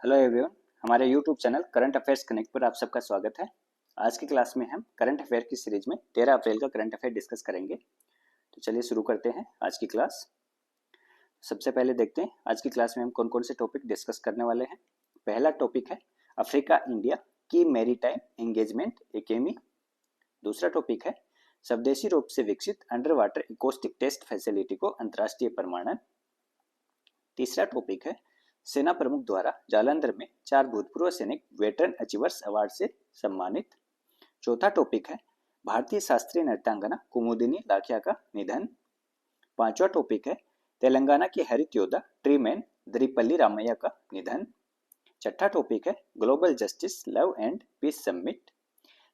Hello everyone. हमारे YouTube channel current affairs connect पर आप सबका स्वागत है। आज की क्लास में हम करंट अफेयर की सीरीज में 13 अप्रैल का करंट अफेयर डिस्कस करेंगे। तो चलिए शुरू करते हैं आज की क्लास। सबसे पहले देखते हैं आज की क्लास में हम कौन कौन से टॉपिक डिस्कस करने वाले हैं। पहला टॉपिक है अफ्रीका इंडिया की मैरीटाइम एंगेजमेंट एकेमी। दूसरा टॉपिक है स्वदेशी रूप से विकसित under water acoustic test facility को अंतर्राष्ट्रीय प्रमाणन। तीसरा टॉपिक है सेना प्रमुख द्वारा जालंधर में 4 भूतपूर्व सैनिक वेटरन अचीवर्स अवार्ड से सम्मानित। चौथा टॉपिक है भारतीय शास्त्रीय नृत्यांगना कुमुदिनी लाखिया का निधन। पांचवा टॉपिक है तेलंगाना के हरित योद्धा ट्रीमैन द्रिपल्ली रामैया का निधन। छठा टॉपिक है global justice love and peace summit.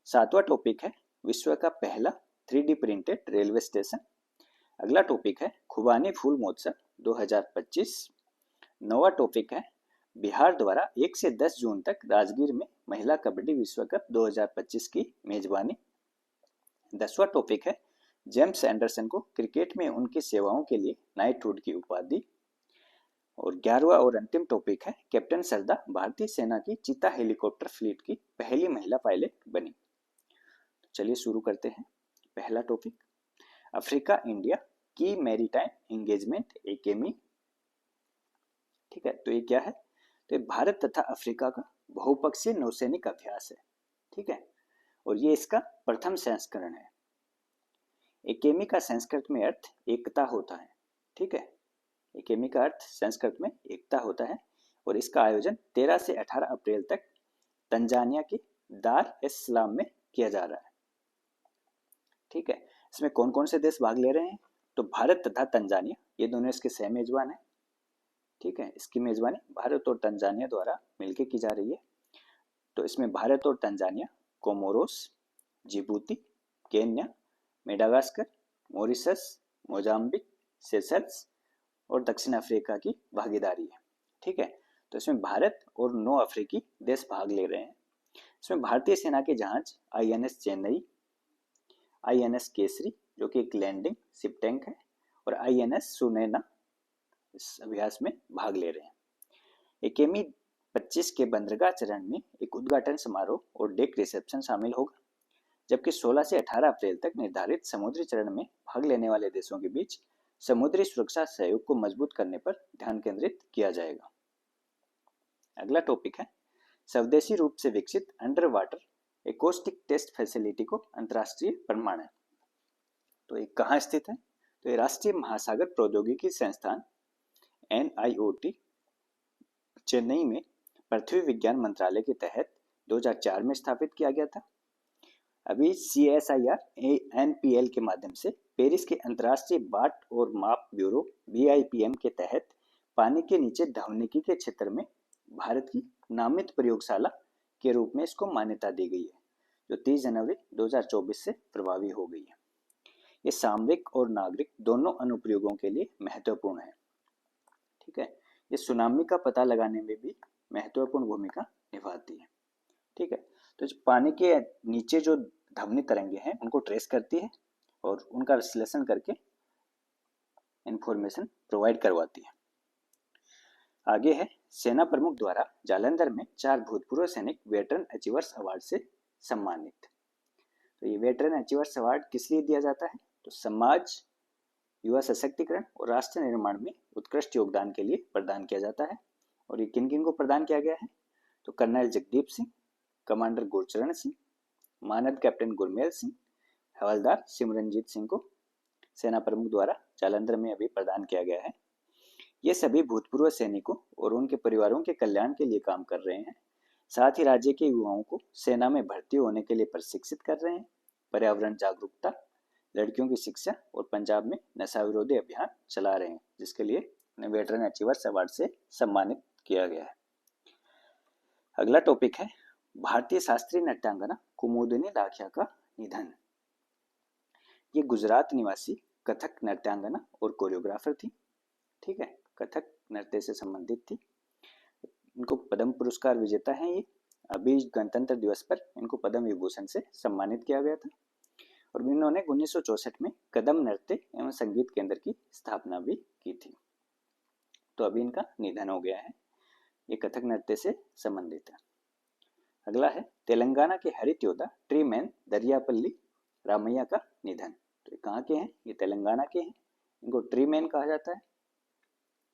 सातवां टॉपिक है विश्व का पहला 3D प्रिंटेड रेलवे स्टेशन। अगला टॉपिक है खुबानी फूल महोत्सव 2025। नौवां टॉपिक है बिहार द्वारा 1 से 10 जून तक राजगीर में महिला कबड्डी विश्व कप 2025 की मेजबानी। 10वां टॉपिक है जेम्स एंडरसन को क्रिकेट में उनकी सेवाओं के लिए नाइटहुड की उपाधि। और 11वां और अंतिम टॉपिक है कैप्टन सरदा भारतीय सेना की चीता हेलीकॉप्टर फ्लीट की पहली महिला पायलट बनी। चलिए शुरू करते हैं। पहला टॉपिक अफ्रीका इंडिया की मैरीटाइम एंगेजमेंट एकेमी। ठीक है, तो ये क्या है? तो ये भारत तथा अफ्रीका का बहुपक्षीय नौसैनिक अभ्यास है। ठीक है, और ये इसका प्रथम संस्करण है। एकेमी का संस्कृत में अर्थ एकता होता है। ठीक है, एकेमी का अर्थ संस्कृत में एकता होता है और इसका आयोजन 13 से 18 अप्रैल तक तंजानिया के दार एस सलाम में किया जा रहा है। ठीक है, इसमें कौन कौन से देश भाग ले रहे हैं? तो भारत तथा तंजानिया ये दोनों इसके सह मेजबान है। ठीक है, इसकी मेजबानी भारत और तंजानिया द्वारा मिलकर की जा रही है। तो इसमें भारत और Tanzania, Comoros, Djibouti, Kenya, Madagascar, Mauritius, Mozambique, Seychelles और दक्षिण अफ्रीका की भागीदारी है। ठीक है, तो इसमें भारत और 9 अफ्रीकी देश भाग ले रहे हैं। इसमें भारतीय सेना के जहाज INS चेन्नई, INS केसरी जो कि एक लैंडिंग शिप टैंक है, और INS सुनैना इस अभ्यास में भाग ले रहे हैं। एकेमी 25 के बंदरगाह चरण में एक उद्घाटन समारोह और डेक रिसेप्शन शामिल होगा, जबकि 16 से 18 अप्रैल तक निर्धारित समुद्री चरण में भाग लेने वाले देशों के बीच समुद्री सुरक्षा सहयोग को मजबूत करने पर ध्यान केंद्रित किया जाएगा। अगला टॉपिक है स्वदेशी रूप से विकसित under water acoustic test facility को अंतर्राष्ट्रीय प्रमाणन। तो ये कहाँ स्थित है? तो ये राष्ट्रीय महासागर प्रौद्योगिकी संस्थान NIOT चेन्नई में पृथ्वी विज्ञान मंत्रालय के तहत 2004 में स्थापित किया गया था। अभी CSIR NPL के माध्यम से पेरिस के अंतर्राष्ट्रीय बाट और माप ब्यूरो BIPM के तहत पानी के नीचे ध्वनिकी के क्षेत्र में भारत की नामित प्रयोगशाला के रूप में इसको मान्यता दी गई है, जो 30 जनवरी 2024 से प्रभावी हो गई है। ये सामरिक और नागरिक दोनों अनुप्रयोगों के लिए महत्वपूर्ण है। ठीक है, ये सुनामी का पता लगाने में भी महत्वपूर्ण भूमिका निभाती है। ठीक है, तो पानी के नीचे जो ध्वनि तरंगे हैं उनको ट्रेस करती है और उनका विश्लेषण करके इंफॉर्मेशन प्रोवाइड करवाती है। आगे है सेना प्रमुख द्वारा जालंधर में 4 भूतपूर्व सैनिक वेटरन अचीवर्स अवार्ड से सम्मानित। तो ये वेटरन अचीवर्स अवार्ड किस लिए दिया जाता है? तो समाज, युवा सशक्तिकरण और राष्ट्र निर्माण में उत्कृष्ट योगदान के लिए प्रदान किया जाता है। और ये किन किन को प्रदान किया गया है? तो कर्नल जगदीप सिंह, कमांडर गुरचरण सिंह, मानद कैप्टन गुरमेल सिंह, हवलदार सिमरनजीत सिंह को सेना प्रमुख द्वारा जालंधर में अभी प्रदान किया गया है। ये सभी भूतपूर्व सैनिकों और उनके परिवारों के कल्याण के लिए काम कर रहे हैं। साथ ही राज्य के युवाओं को सेना में भर्ती होने के लिए प्रशिक्षित कर रहे हैं। पर्यावरण जागरूकता, लड़कियों की शिक्षा और पंजाब में नशा विरोधी अभियान चला रहे हैं, जिसके लिए उन्हें वेटरन अचीवर्स अवार्ड से सम्मानित किया गया है। अगला टॉपिक है भारतीय शास्त्रीय नृत्यांगना कुमुदिनी लाखिया का निधन। ये गुजरात निवासी कथक नृत्यांगना और कोरियोग्राफर थी। ठीक है, कथक नृत्य से संबंधित थी। इनको पद्म पुरस्कार विजेता है। ये अभी गणतंत्र दिवस पर इनको पद्म विभूषण से सम्मानित किया गया था। और इन्होंने 1964 में कदम नृत्य एवं संगीत केंद्र की स्थापना भी की थी। तो अभी इनका निधन हो गया है। ये कथक नृत्य से संबंधित है। अगला है तेलंगाना के हरित योद्धा ट्री मैन दरियापल्ली रामैया का निधन। तो ये कहाँ के हैं? ये तेलंगाना के हैं। इनको ट्री मैन कहा जाता है,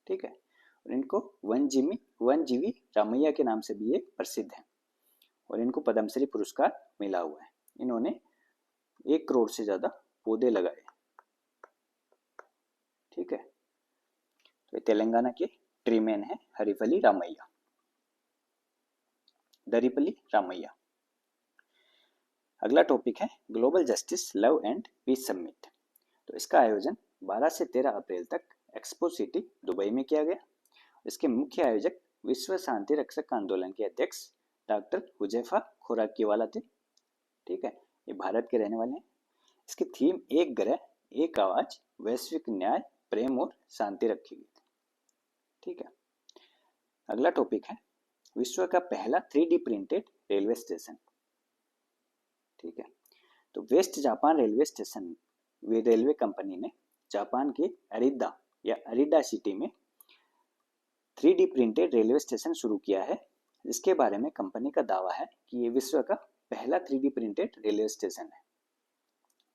ठीक है। और इनको वनजीवी रामैया के नाम से भी ये प्रसिद्ध है और इनको पद्मश्री पुरस्कार मिला हुआ है। इन्होंने 1 करोड़ से ज्यादा पौधे लगाए, ठीक है। तो ये तेलंगाना के ट्री मैन है दरिपल्ली रामैया। अगला टॉपिक है global justice love and peace summit. तो इसका आयोजन 12 से 13 अप्रैल तक एक्सपो सिटी दुबई में किया गया। इसके मुख्य आयोजक विश्व शांति रक्षक आंदोलन के अध्यक्ष डॉक्टर हुजैफा खुराकीवाला थे, ठीक है। ये भारत के रहने वाले हैं। इसकी थीम एक ग्रह एक आवाज वैश्विक न्याय प्रेम और शांति रखी गई थी, ठीक है। अगला टॉपिक है विश्व का पहला 3D प्रिंटेड रेलवे स्टेशन, ठीक है। तो वेस्ट जापान रेलवे कंपनी ने जापान के अरिडा सिटी में 3D प्रिंटेड रेलवे स्टेशन शुरू किया है, जिसके बारे में कंपनी का दावा है कि ये विश्व का पहला 3D प्रिंटेड रेलवे स्टेशन है।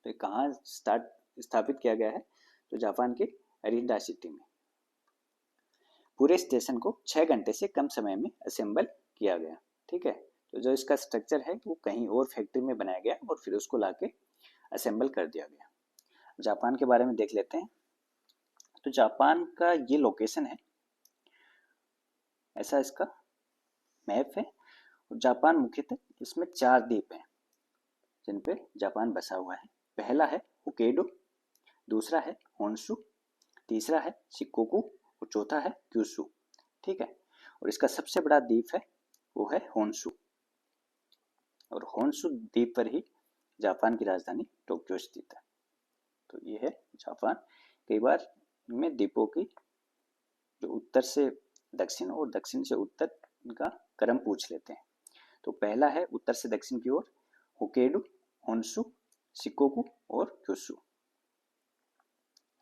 तो ये कहाँ स्थापित किया गया है? तो जापान के अरिडा सिटी में। पूरे स्टेशन को 6 घंटे से कम समय में असेंबल किया गया, ठीक है। तो जो इसका स्ट्रक्चर है वो कहीं और फैक्ट्री में बनाया गया और फिर उसको लाके असेंबल कर दिया गया। जापान के बारे में देख लेते हैं। तो जापान का ये लोकेशन है, ऐसा इसका मैप है। और जापान मुख्यतः इसमें 4 द्वीप हैं जिन पे जापान बसा हुआ है। पहला है होक्काइडो, दूसरा है होन्शु, तीसरा है शिकोकू और चौथा है क्यूशु, ठीक है। और इसका सबसे बड़ा द्वीप है वो है होन्शु, और होन्शु द्वीप पर ही जापान की राजधानी टोक्यो स्थित है। तो ये है जापान। कई बार में द्वीपों की जो उत्तर से दक्षिण और दक्षिण से उत्तर का क्रम पूछ लेते हैं। तो पहला है उत्तर से दक्षिण की ओर होक्काइडो, होन्शु, शिकोकू और क्यूशु।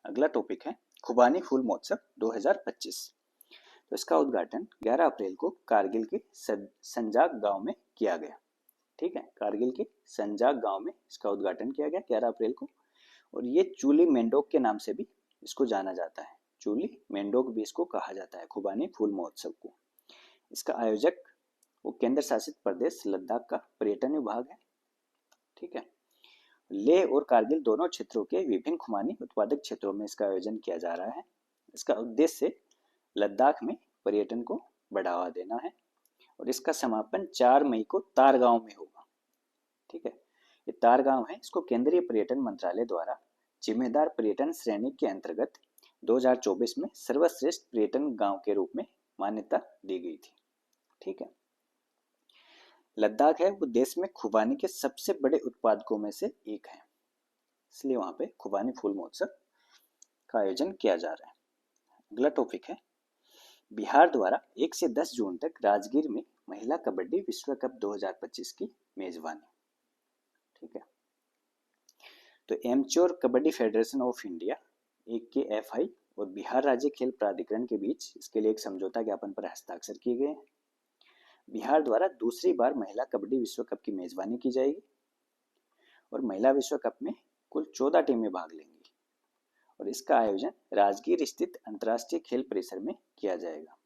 अगला टॉपिक है खुबानी फूल महोत्सव 2025। तो इसका उद्घाटन 11 अप्रैल को कारगिल के संजाग गांव में किया गया, ठीक है। कारगिल के संजाग गांव में इसका उद्घाटन किया गया 11 अप्रैल को। और ये चूली मेंढोक के नाम से भी इसको जाना जाता है। चूली मेंढोक भी इसको कहा जाता है, खुबानी फूल महोत्सव को। इसका आयोजक वो केंद्र शासित प्रदेश लद्दाख का पर्यटन विभाग है, ठीक है। लेह और कारगिल दोनों क्षेत्रों के विभिन्न खुबानी उत्पादक क्षेत्रों में इसका आयोजन किया जा रहा है। इसका उद्देश्य लद्दाख में पर्यटन को बढ़ावा देना है और इसका समापन 4 मई को तारगांव में होगा, ठीक है। ये तारगांव है, इसको केंद्रीय पर्यटन मंत्रालय द्वारा जिम्मेदार पर्यटन श्रेणी के अंतर्गत 2024 में सर्वश्रेष्ठ पर्यटन गांव के रूप में मान्यता दी गई थी, ठीक है। लद्दाख है वो देश में खुबानी के सबसे बड़े उत्पादकों में से एक है, इसलिए वहां पे खुबानी फूल महोत्सव का आयोजन किया जा रहा है। अगला टॉपिक है बिहार द्वारा 1 से 10 जून तक राजगीर में महिला कबड्डी विश्व कप 2025 की मेजबानी, ठीक है। तो amateur kabaddi federation of India AKFI और बिहार राज्य खेल प्राधिकरण के बीच इसके लिए एक समझौता ज्ञापन पर हस्ताक्षर किए गए हैं। बिहार द्वारा दूसरी बार महिला कबड्डी विश्व कप की मेजबानी की जाएगी और महिला विश्व कप में कुल 14 टीमें भाग लेंगी और इसका आयोजन राजगीर स्थित अंतर्राष्ट्रीय खेल परिसर में किया जाएगा।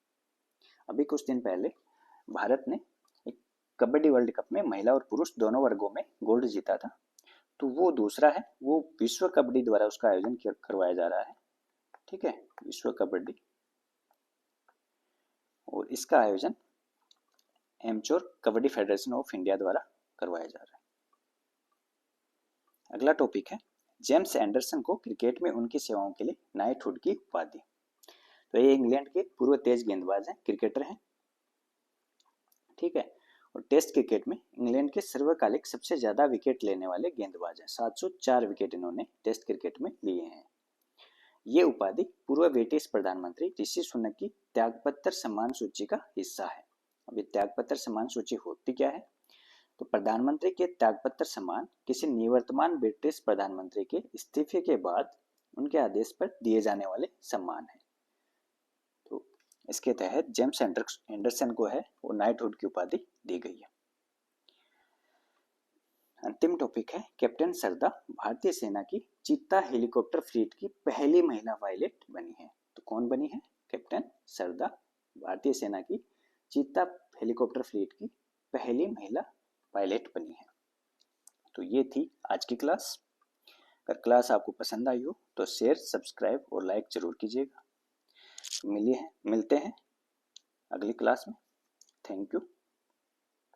अभी कुछ दिन पहले भारत ने एक कबड्डी वर्ल्ड कप में महिला और पुरुष दोनों वर्गों में गोल्ड जीता था, तो वो दूसरा है, वो विश्व कबड्डी द्वारा उसका आयोजन करवाया जा रहा है, ठीक है, विश्व कबड्डी। और इसका आयोजन एमच्योर कबड्डी फेडरेशन ऑफ इंडिया द्वारा करवाया जा रहा है। अगला टॉपिक है जेम्स एंडरसन को क्रिकेट में उनकी सेवाओं के लिए नाइटहुड की उपाधि। तो ये इंग्लैंड के पूर्व तेज गेंदबाज हैं, क्रिकेटर हैं, ठीक है। और टेस्ट क्रिकेट में इंग्लैंड के सर्वकालिक सबसे ज्यादा विकेट लेने वाले गेंदबाज हैं। 704 विकेट इन्होंने टेस्ट क्रिकेट में लिए हैं। ये उपाधि पूर्व ब्रिटिश प्रधानमंत्री ऋषि सुनक की त्यागपत्र सम्मान सूची का हिस्सा है। अब ये त्यागपत्र सम्मान सूची होती क्या है? तो प्रधानमंत्री के त्यागपत्र सम्मान किसी निवर्तमान ब्रिटिश प्रधानमंत्री के इस्तीफे के बाद उनके आदेश पर दिए जाने वाले सम्मान है। तो इसके तहत जेम्स एंडरसन को है वो नाइटहुड की उपाधि दी गई है। अंतिम टॉपिक है कैप्टन सरदा भारतीय सेना की चीता हेलीकॉप्टर फ्लीट की पहली महिला पायलट बनी है। तो कौन बनी है? कैप्टन सरदा भारतीय सेना की चीता हेलीकॉप्टर फ्लीट की पहली महिला पायलट बनी है। तो ये थी आज की क्लास। अगर क्लास आपको पसंद आई हो तो शेयर, सब्सक्राइब और लाइक जरूर कीजिएगा। मिलते हैं अगली क्लास में। Thank you.